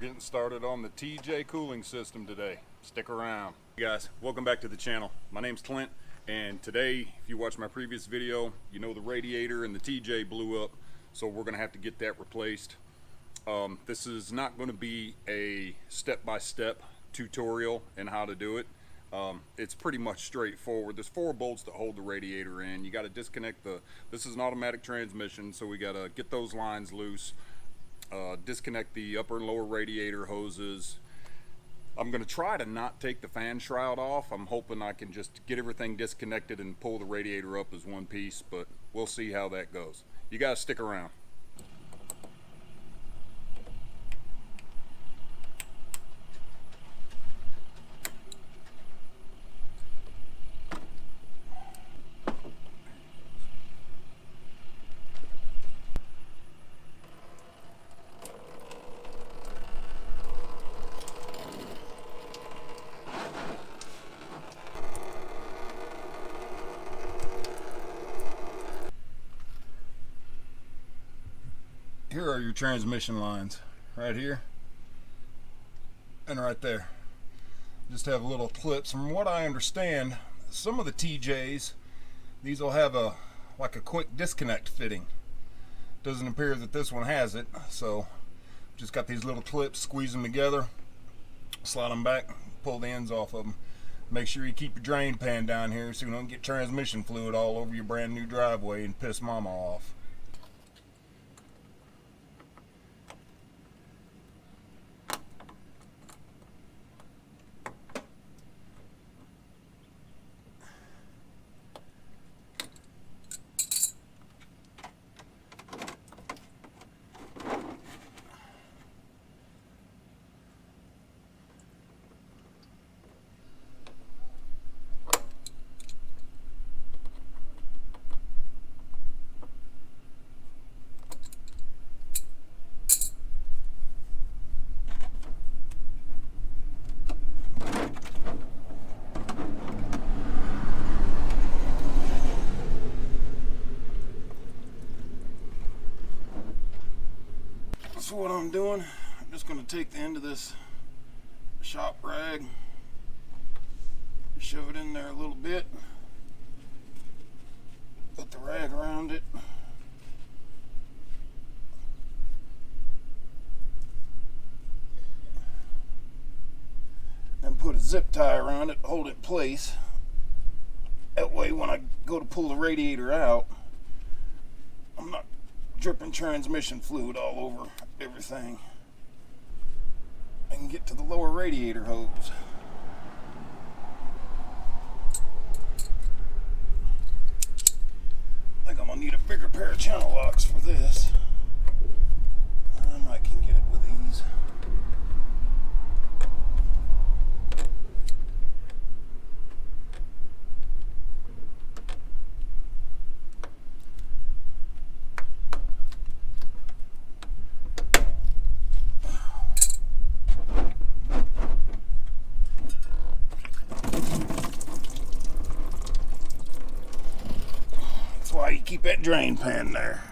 Getting started on the TJ cooling system today. Stick around. Hey guys, welcome back to the channel. My name's Clint, and today, if you watched my previous video, you know the radiator and the TJ blew up, so we're gonna have to get that replaced. This is not going to be a step-by-step tutorial in how to do it. It's pretty much straightforward. There's 4 bolts that hold the radiator in. You got to disconnect this is an automatic transmission, so we got to get those lines loose. Disconnect the upper and lower radiator hoses. I'm going to try to not take the fan shroud off. I'm hoping I can just get everything disconnected and pull the radiator up as one piece, but we'll see how that goes. You guys stick around. Here are your transmission lines, right here and right there. Just have little clips. From what I understand, some of the TJs, these will have like a quick disconnect fitting. Doesn't appear that this one has it, so just got these little clips, squeeze them together, slide them back, pull the ends off of them. Make sure you keep your drain pan down here so you don't get transmission fluid all over your brand new driveway and piss mama off. So what I'm doing, I'm just going to take the end of this shop rag, shove it in there a little bit, put the rag around it, and put a zip tie around it, hold it in place. That way when I go to pull the radiator out, I'm not dripping transmission fluid all over everything. I can get to the lower radiator hose. I think I'm gonna need a bigger pair of channel locks for this. I might can get it with these. Why you keep that drain pan there.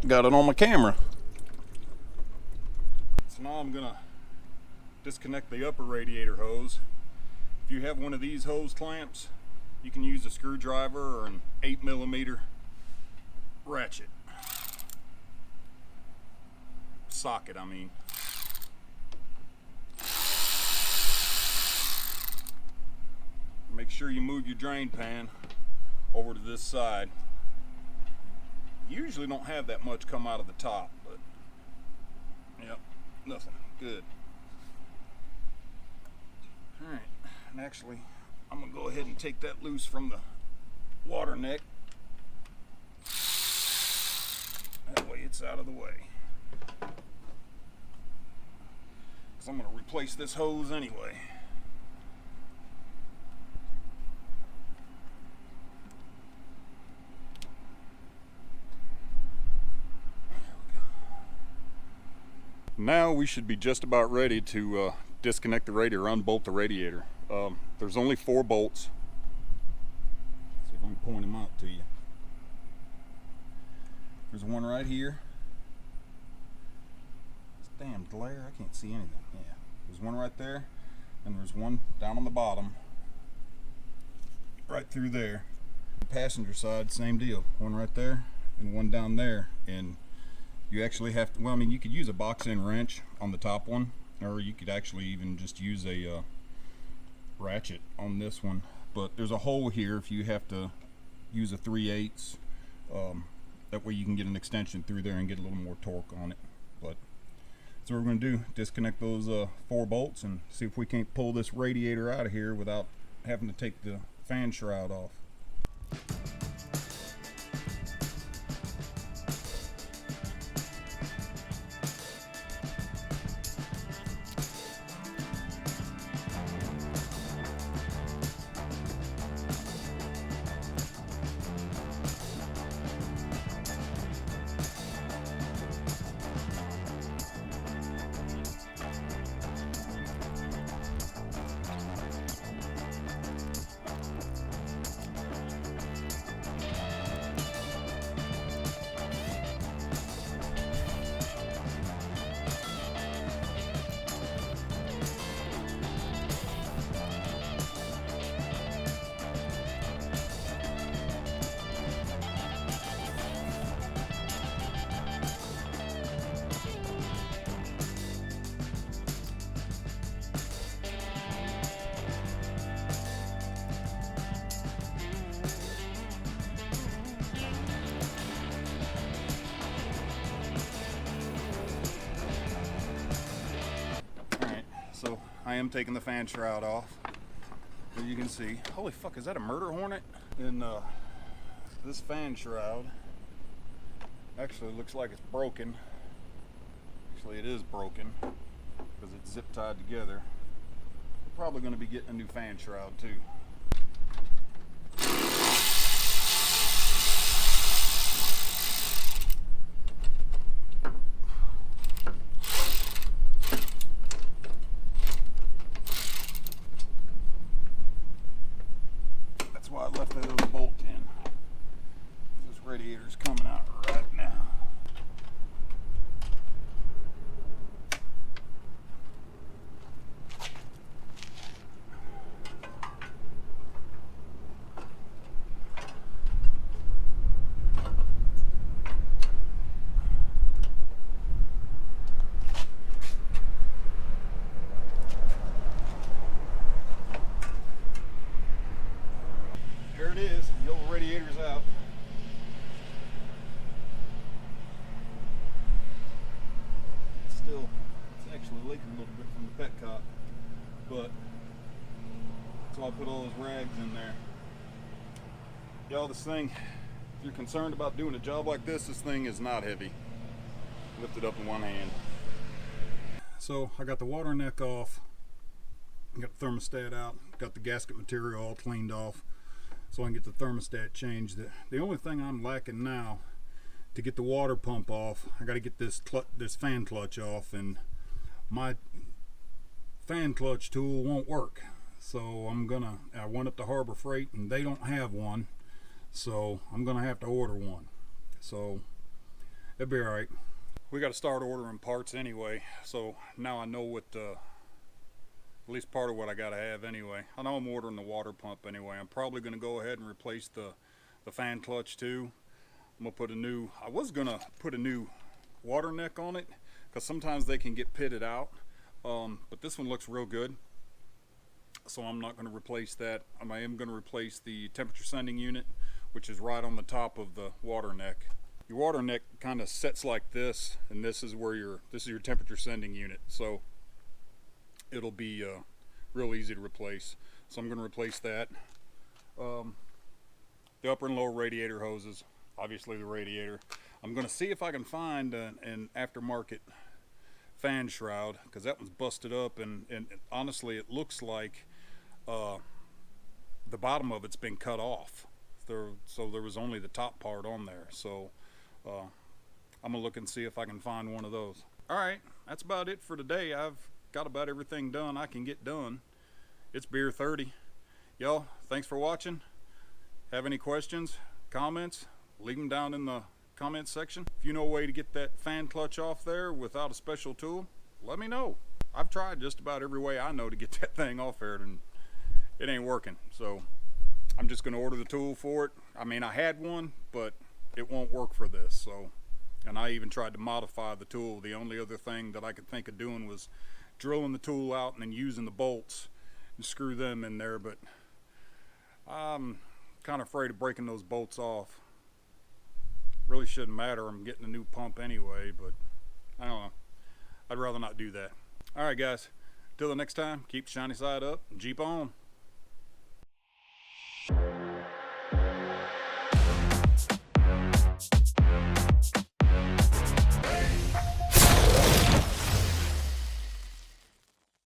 Got it on my camera. So now I'm gonna disconnect the upper radiator hose. If you have one of these hose clamps, you can use a screwdriver or an 8mm ratchet. Socket, I mean. Make sure you move your drain pan over to this side. Usually don't have that much come out of the top, but yep, nothing. Good. Alright, and actually I'm gonna go ahead and take that loose from the water neck. That way it's out of the way. Because I'm gonna replace this hose anyway. Now we should be just about ready to disconnect the radiator, unbolt the radiator. There's only 4 bolts. So I can point them out to you. There's one right here. It's damn glare, I can't see anything. Yeah, there's one right there, and there's one down on the bottom, right through there. The passenger side, same deal. One right there, and one down there. And you actually have to, well, I mean, you could use a box end wrench on the top one, or you could actually even just use a ratchet on this one. But there's a hole here if you have to use a 3/8. That way you can get an extension through there and get a little more torque on it. But that's what we're going to do. Disconnect those 4 bolts and see if we can't pull this radiator out of here without having to take the fan shroud off. So I am taking the fan shroud off. As you can see, holy fuck, is that a murder hornet? And this fan shroud actually looks like it's broken. Actually, it is broken because it's zip tied together. We're probably going to be getting a new fan shroud too. Why I left that other bolt in. This radiator's coming out right now. It is. The old radiator's out. It's actually leaking a little bit from the petcock, but that's why I put all those rags in there. Y'all, this thing, if you're concerned about doing a job like this thing is not heavy. Lift it up in one hand. So I got the water neck off, got the thermostat out, got the gasket material all cleaned off, so I can get the thermostat changed. The only thing I'm lacking now to get the water pump off, I got to get this fan clutch off, and my fan clutch tool won't work. So I went up to Harbor Freight and they don't have one, so I'm gonna have to order one. So it'll be all right. We got to start ordering parts anyway, so now I know what at least part of what I gotta have anyway. I know I'm ordering the water pump anyway. I'm probably gonna go ahead and replace the fan clutch too. I'm gonna put I was gonna put a new water neck on it because sometimes they can get pitted out, but this one looks real good, so I'm not gonna replace that. I am gonna replace the temperature sending unit, which is right on the top of the water neck. Your water neck kind of sets like this, and this is your temperature sending unit, so it'll be real easy to replace. So I'm going to replace that. The upper and lower radiator hoses, obviously the radiator. I'm going to see if I can find an aftermarket fan shroud, because that one's busted up, and honestly it looks like the bottom of it's been cut off. So there was only the top part on there. So I'm going to look and see if I can find one of those. Alright, that's about it for today. I've got about everything done I can get done. It's beer 30. Y'all, thanks for watching. Have any questions, comments, leave them down in the comments section. If you know a way to get that fan clutch off there without a special tool, let me know. I've tried just about every way I know to get that thing off there, and it ain't working. So I'm just going to order the tool for it. I mean, I had one, but it won't work for this. So, and I even tried to modify the tool. The only other thing that I could think of doing was drilling the tool out and then using the bolts and screw them in there, but I'm kind of afraid of breaking those bolts off. Really shouldn't matter. I'm getting a new pump anyway, but I don't know. I'd rather not do that. All right, guys. Till the next time, keep shiny side up and Jeep on.